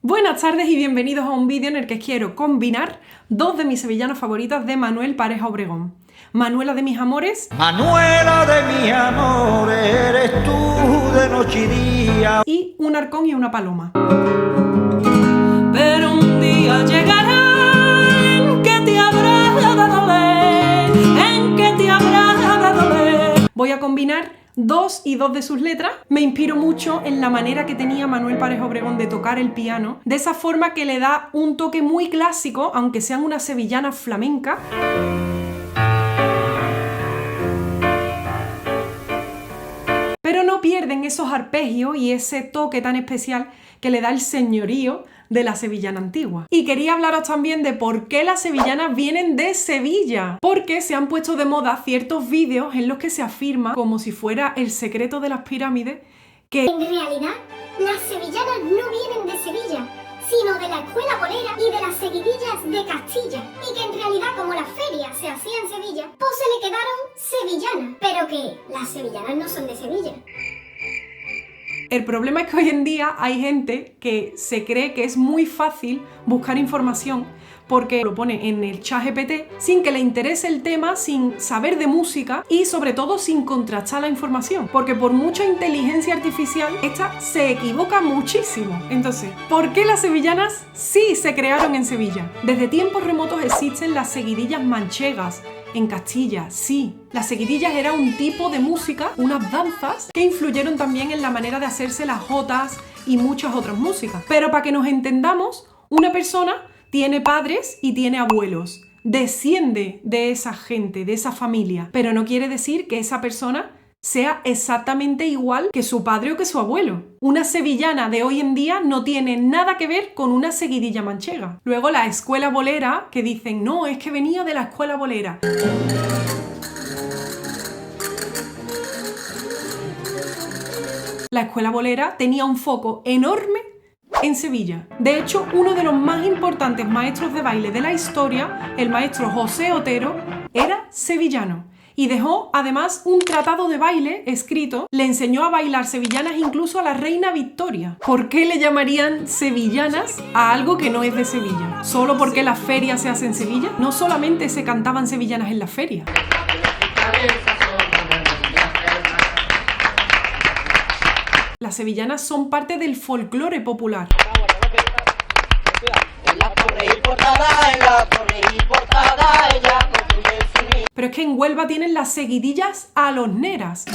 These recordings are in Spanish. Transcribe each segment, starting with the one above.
Buenas tardes y bienvenidos a un vídeo en el que quiero combinar dos de mis sevillanas favoritas de Manuel Pareja Obregón. Manuela de mis amores. Manuela de mis amores, eres tú de noche y día. Y un arcón y una paloma. Pero un día llegará en que te habrá de doler, en que te habrá de doler. Voy a combinar dos y dos de sus letras. Me inspiro mucho en la manera que tenía Manuel Pareja Obregón de tocar el piano, de esa forma que le da un toque muy clásico, aunque sean unas sevillanas flamencas. Pero no pierden esos arpegios y ese toque tan especial que le da el señorío de la sevillana antigua. Y quería hablaros también de por qué las sevillanas vienen de Sevilla. Porque se han puesto de moda ciertos vídeos en los que se afirma, como si fuera el secreto de las pirámides, que en realidad las sevillanas no vienen de Sevilla, sino de la escuela bolera y de las seguidillas de Castilla, y que en realidad como la feria se hacía en Sevilla, pues se le quedaron sevillanas, pero que las sevillanas no son de Sevilla. el problema es que hoy en día hay gente que se cree que es muy fácil buscar información porque lo pone en el ChatGPT sin que le interese el tema, sin saber de música y sobre todo sin contrastar la información, porque por mucha inteligencia artificial esta se equivoca muchísimo. Entonces, ¿por qué las sevillanas sí se crearon en Sevilla? Desde tiempos remotos existen las seguidillas manchegas en Castilla, sí. Las seguidillas era un tipo de música, unas danzas que influyeron también en la manera de hacerse las jotas y muchas otras músicas. Pero para que nos entendamos, una persona tiene padres y tiene abuelos, desciende de esa gente, de esa familia, pero no quiere decir que esa persona sea exactamente igual que su padre o que su abuelo. Una sevillana de hoy en día no tiene nada que ver con una seguidilla manchega. Luego la escuela bolera, que dicen, no, es que venía de la escuela bolera. La escuela bolera tenía un foco enorme en Sevilla. De hecho, uno de los más importantes maestros de baile de la historia, el maestro José Otero, era sevillano. Y dejó además un tratado de baile escrito, le enseñó a bailar sevillanas incluso a la reina Victoria. ¿Por qué le llamarían sevillanas a algo que no es de Sevilla? ¿Solo porque la feria se hace en Sevilla? No solamente se cantaban sevillanas en la feria. Las sevillanas son parte del folclore popular. Pero es que en Huelva tienen las seguidillas alosneras.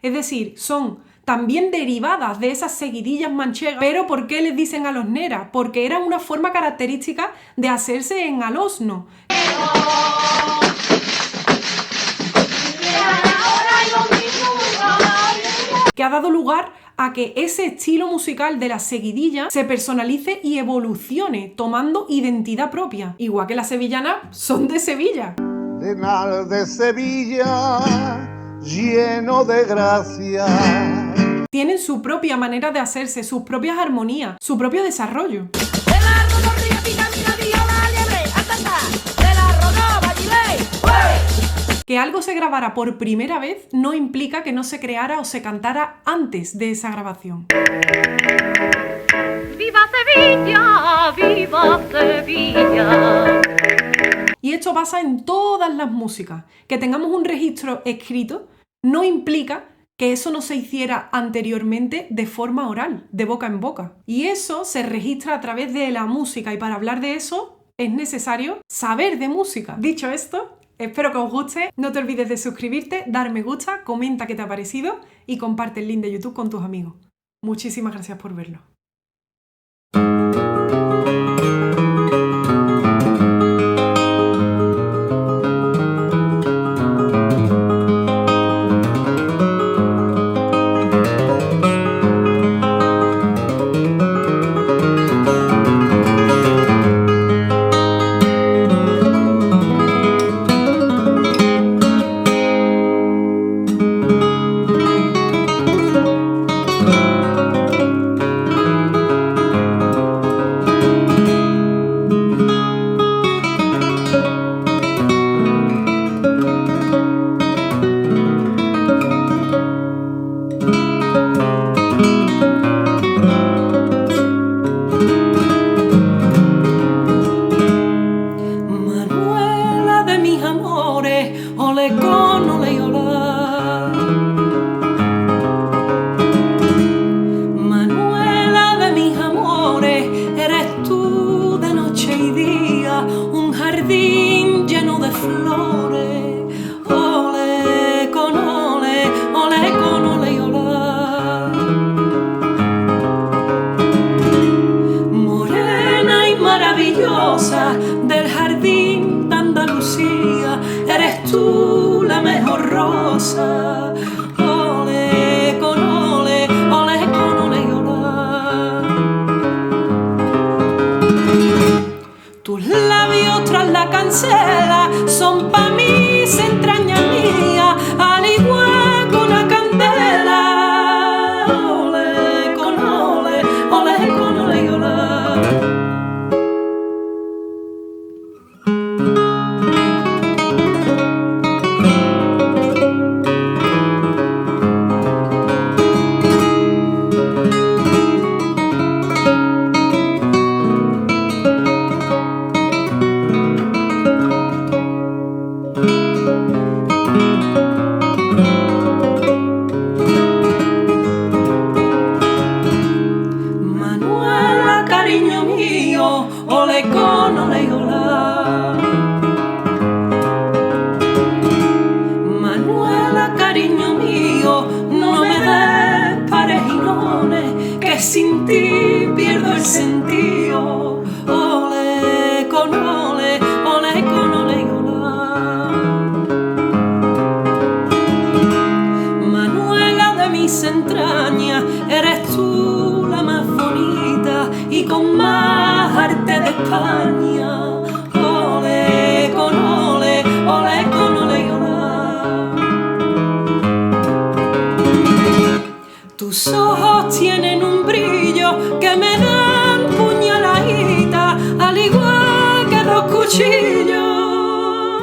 Es decir, son también derivadas de esas seguidillas manchegas. ¿Pero por qué les dicen alosneras? Porque era una forma característica de hacerse en alosno. Que ha dado lugar a que ese estilo musical de la seguidilla se personalice y evolucione, tomando identidad propia. Igual que las sevillanas son de Sevilla. De Sevilla, lleno de gracia. Tienen su propia manera de hacerse, sus propias armonías, su propio desarrollo. Que algo se grabara por primera vez no implica que no se creara o se cantara antes de esa grabación. ¡Viva Sevilla! ¡Viva Sevilla! Y esto pasa en todas las músicas. Que tengamos un registro escrito no implica que eso no se hiciera anteriormente de forma oral, de boca en boca. Y eso se registra a través de la música y para hablar de eso es necesario saber de música. Dicho esto, espero que os guste, no te olvides de suscribirte, dar me gusta, comenta qué te ha parecido y comparte el link de YouTube con tus amigos. Muchísimas gracias por verlo. rosa. Ole con ole, ole con ole y ola. Tus labios tras la cancela son pa' mí, se entraña mía, al igual que una candela. Ole con ole, ole con ole y ola. Manuela, cariño mío, ole con ole y ola. Manuela, cariño mío, no me des parejinones, que sin ti pierdo el sentido. Ole con ole, ole con ole y ola. Manuela de mis entrañas, eres tú la más bonita y con más arte de España. Ole con ole, ole con ole y ola. Tus ojos tienen un brillo que me dan puñaladita, al igual que dos cuchillos.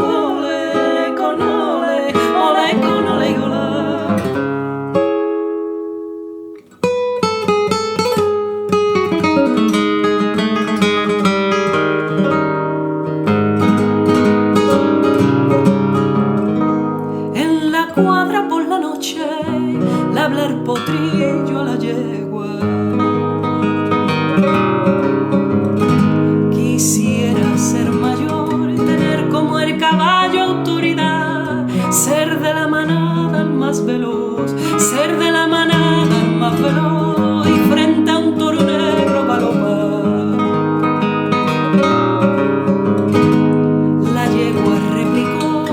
Ole con ole, ole con ole y ola. En la cuadra por la noche le habla el potrillo a la yegua. Quisiera ser mayor, tener como el caballo autoridad, ser de la manada el más veloz, ser de la manada el más veloz y frente a un toro negro galopar. La yegua replicó: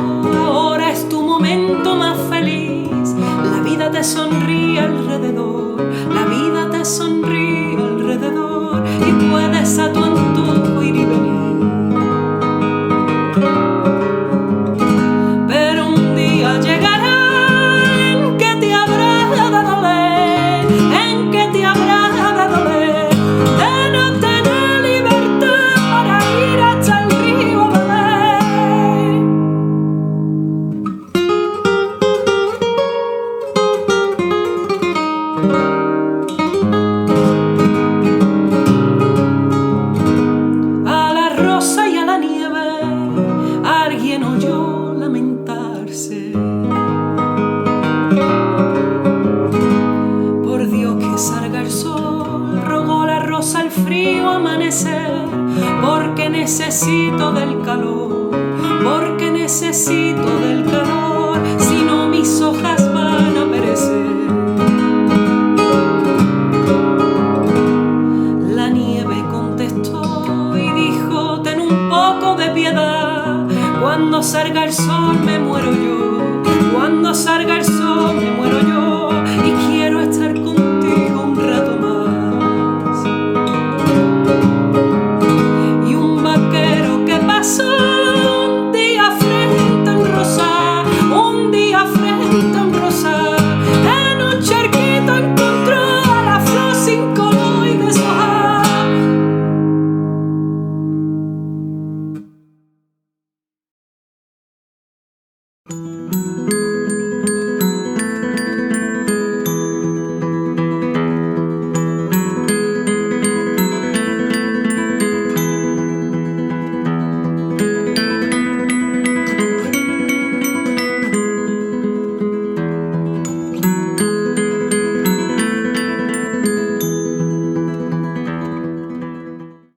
ahora es tu momento más feliz, la vida te sonríe alrededor, la vida te sonríe alrededor y puedes a tu antojo ir y venir. Pero un día llegará en que te habrá de doler, en que te habrá de doler, de no tener libertad para ir hasta el río a beber. A la rosa y a la nieve alguien oyó lamentarse. Por Dios que salga el sol, rogó la rosa al frío amanecer, porque necesito del calor.